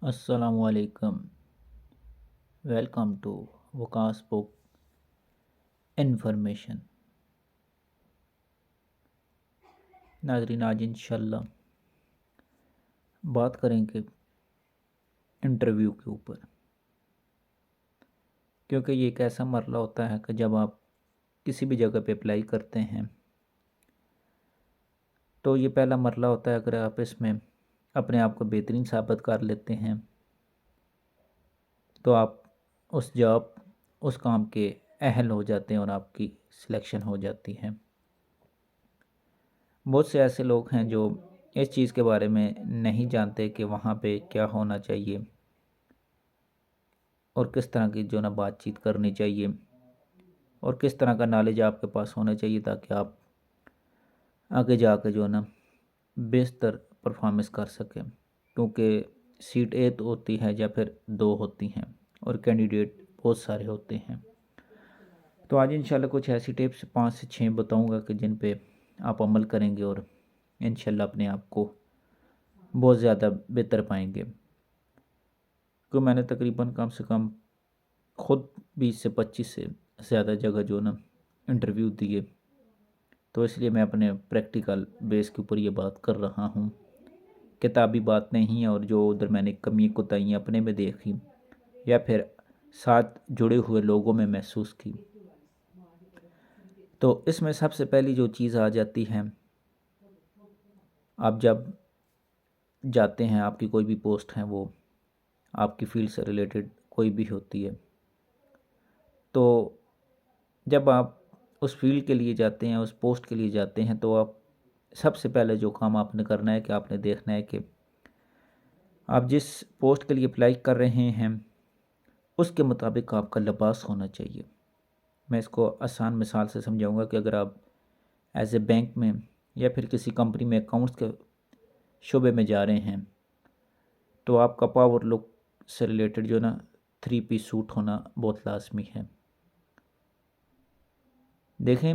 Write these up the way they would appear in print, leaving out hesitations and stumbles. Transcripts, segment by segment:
असलकम। Welcome to Waqas book information. नाजरीन, आज इंशाल्लाह बात करेंगे इंटरव्यू के ऊपर, क्योंकि ये एक ऐसा मरला होता है कि जब आप किसी भी जगह पे अप्लाई करते हैं तो ये पहला मरला होता है। अगर आप इसमें अपने आप को बेहतरीन साबित कर लेते हैं तो आप उस जॉब उस काम के अहल हो जाते हैं और आपकी सिलेक्शन हो जाती है। बहुत से ऐसे लोग हैं जो इस चीज़ के बारे में नहीं जानते कि वहाँ पे क्या होना चाहिए और किस तरह की जो ना बातचीत करनी चाहिए और किस तरह का नॉलेज आपके पास होना चाहिए ताकि आप आगे जाकर जो ना बेहतर परफॉर्मेंस कर सकें। क्योंकि सीट एक होती है या फिर दो होती हैं और कैंडिडेट बहुत सारे होते हैं। तो आज इंशाल्लाह कुछ ऐसी टिप्स 5 से 6 बताऊंगा कि जिन पे आप अमल करेंगे और इंशाल्लाह अपने आप को बहुत ज़्यादा बेहतर पाएंगे। तो मैंने तकरीबन कम से कम खुद 20 से 25 से ज़्यादा जगह जो ना इंटरव्यू दिए, तो इसलिए मैं अपने प्रैक्टिकल बेस के ऊपर ये बात कर रहा हूँ। किताबी बात नहीं है, और जो उधर मैंने कमी कोताहियाँ अपने में देखी या फिर साथ जुड़े हुए लोगों में महसूस की, तो इसमें सबसे पहली जो चीज़ आ जाती है, आप जब जाते हैं, आपकी कोई भी पोस्ट है वो आपकी फील्ड से रिलेटेड कोई भी होती है, तो जब आप उस फील्ड के लिए जाते हैं, उस पोस्ट के लिए जाते हैं, तो आप सबसे पहले जो काम आपने करना है कि आपने देखना है कि आप जिस पोस्ट के लिए अप्लाई कर रहे हैं उसके मुताबिक आपका लिबास होना चाहिए। मैं इसको आसान मिसाल से समझाऊंगा कि अगर आप एज ए बैंक में या फिर किसी कंपनी में अकाउंट्स के शोबे में जा रहे हैं, तो आपका पावर लुक से रिलेटेड जो ना 3 पीस सूट होना बहुत लाजमी है। देखें,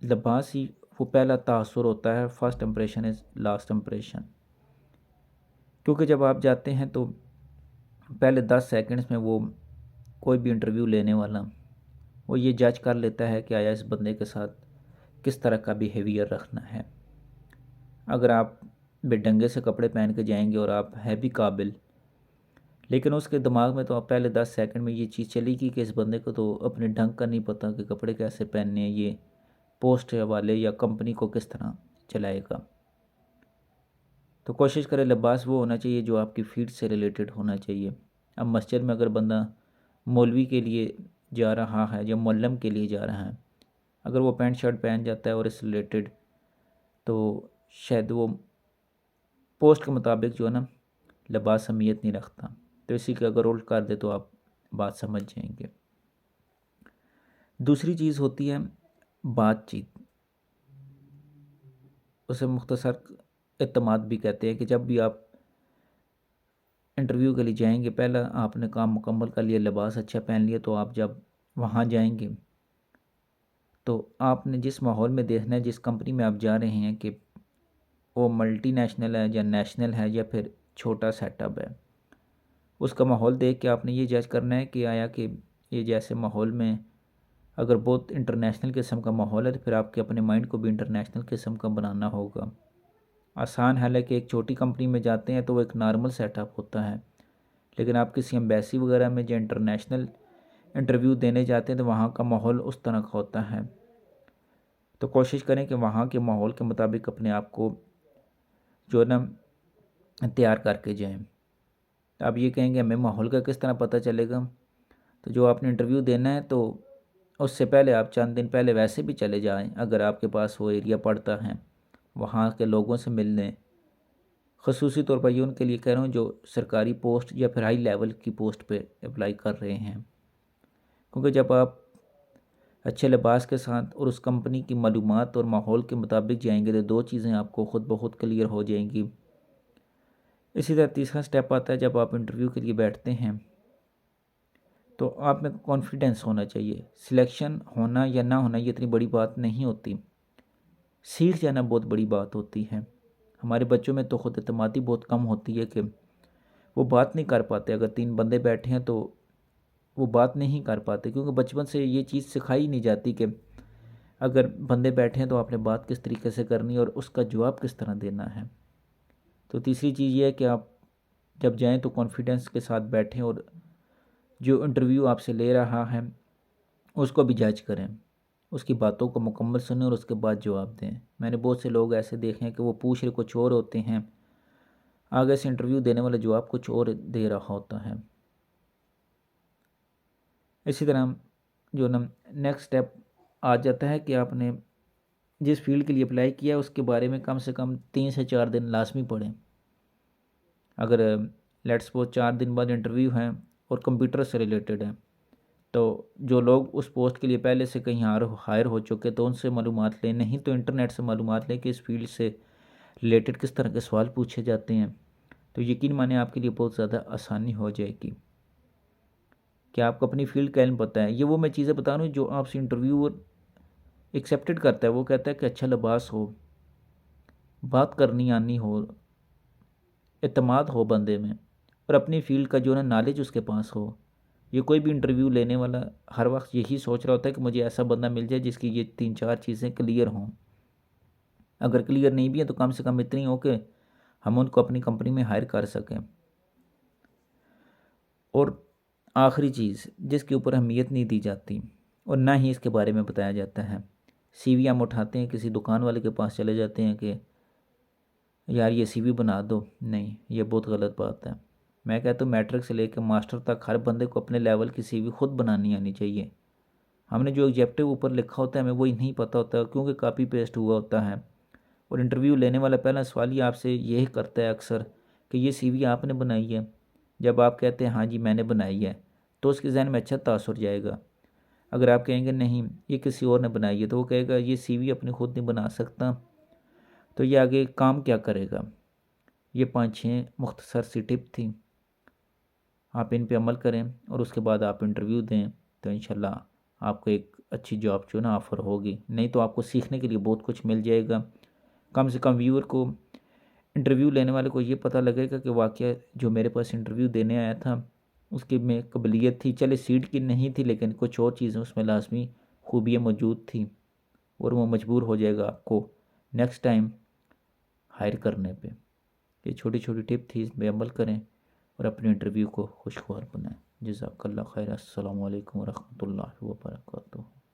लिबास ही वो पहला तासुर होता है। First impression is last impression. क्योंकि जब आप जाते हैं तो पहले 10 सेकंड्स में वो कोई भी इंटरव्यू लेने वाला वो ये जज कर लेता है कि आया इस बंदे के साथ किस तरह का बिहेवियर रखना है। अगर आप बेढंगे से कपड़े पहन के जाएंगे और आप है भी काबिल, लेकिन उसके दिमाग में तो आप पहले 10 सेकंड में ये चीज़ चलेगी कि इस बंदे को तो अपने ढंग का नहीं पता कि कपड़े कैसे पहनने हैं, ये पोस्ट वाले या कंपनी को किस तरह चलाएगा। तो कोशिश करें लिबास वो होना चाहिए जो आपकी फील्ड से रिलेटेड होना चाहिए। अब मस्जिद में अगर बंदा मौलवी के लिए जा रहा है या मौलम के लिए जा रहा है, अगर वो पैंट शर्ट पहन जाता है और इससे रिलेटेड, तो शायद वो पोस्ट के मुताबिक जो है ना लिबास अहमियत नहीं रखता। तो इसी का अगर उल्ट कर दे तो आप बात समझ जाएंगे। दूसरी चीज़ होती है बातचीत। उसे मुख्तसर एतमाद भी कहते हैं कि जब भी आप इंटरव्यू के लिए जाएंगे, पहला आपने काम मुकम्मल कर लिया, लिबास अच्छा पहन लिया, तो आप जब वहाँ जाएंगे तो आपने जिस माहौल में देखना है, जिस कंपनी में आप जा रहे हैं, कि वो मल्टीनेशनल है या नेशनल है या फिर छोटा सेटअप है, उसका माहौल देख के आपने ये जज करना है कि आया कि ये जैसे माहौल में अगर बहुत इंटरनेशनल किस्म का माहौल है तो फिर आपके अपने माइंड को भी इंटरनेशनल किस्म का बनाना होगा। आसान है कि एक छोटी कंपनी में जाते हैं तो वो एक नॉर्मल सेटअप होता है, लेकिन आप किसी एम्बेसी वगैरह में जो इंटरनेशनल इंटरव्यू देने जाते हैं तो वहाँ का माहौल उस तरह का होता है। तो कोशिश करें कि वहाँ के माहौल के मुताबिक अपने आप को जो है ना तैयार करके जाएं। आप ये कहेंगे हमें माहौल का किस तरह पता चलेगा, तो जो आपने इंटरव्यू देना है तो उससे पहले आप चंद दिन पहले वैसे भी चले जाएं, अगर आपके पास वो एरिया पड़ता है, वहाँ के लोगों से मिलने। ख़ुसूसी तौर पर ये उनके लिए कह रहा हूँ जो सरकारी पोस्ट या फिर हाई लेवल की पोस्ट पे अप्लाई कर रहे हैं, क्योंकि जब आप अच्छे लिबास के साथ और उस कंपनी की मालूमात और माहौल के मुताबिक जाएंगे तो दो चीज़ें आपको ख़ुद ब खुद क्लियर हो जाएंगी। इसी तरह तीसरा स्टेप आता है, जब आप इंटरव्यू के लिए बैठते हैं तो आप में कॉन्फिडेंस होना चाहिए। सिलेक्शन होना या ना होना ये इतनी बड़ी बात नहीं होती, सीख जाना बहुत बड़ी बात होती है। हमारे बच्चों में तो खुद एतमादी बहुत कम होती है कि वो बात नहीं कर पाते। अगर 3 बंदे बैठे हैं तो वो बात नहीं कर पाते, क्योंकि बचपन से ये चीज़ सिखाई नहीं जाती कि अगर बंदे बैठे हैं तो आपने बात किस तरीके से करनी है और उसका जवाब किस तरह देना है। तो तीसरी चीज़ ये है कि आप जब जाएँ तो कॉन्फिडेंस के साथ बैठें और जो इंटरव्यू आपसे ले रहा है उसको भी जज करें, उसकी बातों को मुकम्मल सुनें और उसके बाद जवाब दें। मैंने बहुत से लोग ऐसे देखे हैं कि वो पूछ रहे कुछ और होते हैं, आगे से इंटरव्यू देने वाला जवाब कुछ और दे रहा होता है। इसी तरह जो ना नेक्स्ट स्टेप आ जाता है कि आपने जिस फील्ड के लिए अप्लाई किया है उसके बारे में कम से कम 3 से 4 दिन लाजमी पढ़ें। अगर लेट्स सपोज 4 दिन बाद इंटरव्यू है और कंप्यूटर से रिलेटेड है, तो जो लोग उस पोस्ट के लिए पहले से कहीं हायर हो चुके तो उनसे मालूमात लें, नहीं तो इंटरनेट से मालूमात लें कि इस फील्ड से रिलेटेड किस तरह के सवाल पूछे जाते हैं। तो यकीन माने आपके लिए बहुत ज़्यादा आसानी हो जाएगी कि आपको अपनी फील्ड का इल्म पता है। ये वो मैं चीज़ें बता रहा हूँ जो आपसे इंटरव्यूअर एक्सेप्टेड करता है। वो कहता है कि अच्छा लिबास हो, बात करनी आनी हो, एतमाद हो बंदे में, और अपनी फील्ड का जो ना नॉलेज उसके पास हो। ये कोई भी इंटरव्यू लेने वाला हर वक्त यही सोच रहा होता है कि मुझे ऐसा बंदा मिल जाए जिसकी ये 3-4 चीज़ें क्लियर हों। अगर क्लियर नहीं भी है तो कम से कम इतनी हो कि हम उनको अपनी कंपनी में हायर कर सकें। और आखिरी चीज़ जिसके ऊपर अहमियत नहीं दी जाती और ना ही इसके बारे में बताया जाता है, सीवी हम उठाते हैं, किसी दुकान वाले के पास चले जाते हैं कि यार ये सीवी बना दो। नहीं, ये बहुत गलत बात है। मैं कहता हूँ मैट्रिक से लेकर मास्टर तक हर बंदे को अपने लेवल की सीवी खुद बनानी आनी चाहिए। हमने जो ऑब्जेक्टिव ऊपर लिखा होता है हमें वही नहीं पता होता, क्योंकि कॉपी पेस्ट हुआ होता है। और इंटरव्यू लेने वाला पहला सवाल ही आपसे यही करता है अक्सर कि ये सीवी आपने बनाई है। जब आप कहते हैं हाँ जी मैंने बनाई है, तो उसके जहन में अच्छा तासुर जाएगा। अगर आप कहेंगे नहीं ये किसी और ने बनाई है, तो वो कहेगा ये सीवी अपनी खुद नहीं बना सकता, तो ये आगे काम क्या करेगा। ये 5-6 मुख्तसर सी टिप थी, आप इन पे अमल करें और उसके बाद आप इंटरव्यू दें, तो इंशाल्लाह आपको एक अच्छी जॉब जो ना ऑफ़र होगी। नहीं तो आपको सीखने के लिए बहुत कुछ मिल जाएगा। कम से कम व्यूअर को, इंटरव्यू लेने वाले को ये पता लगेगा कि वाकया जो मेरे पास इंटरव्यू देने आया था उसकी में काबिलियत थी, चले सीट की नहीं थी लेकिन कुछ और चीज़ें उसमें लाजमी खूबियाँ मौजूद थी, और वो मजबूर हो जाएगा आपको नेक्स्ट टाइम हायर करने पे। ये छोटी छोटी टिप थी, इसमें अमल करें और अपने इंटरव्यू को खुशगवार बनाएं। जज़ाकल्लाह खैर। अस्सलामु अलैकुम वरहमतुल्लाहि वबरकातुहू।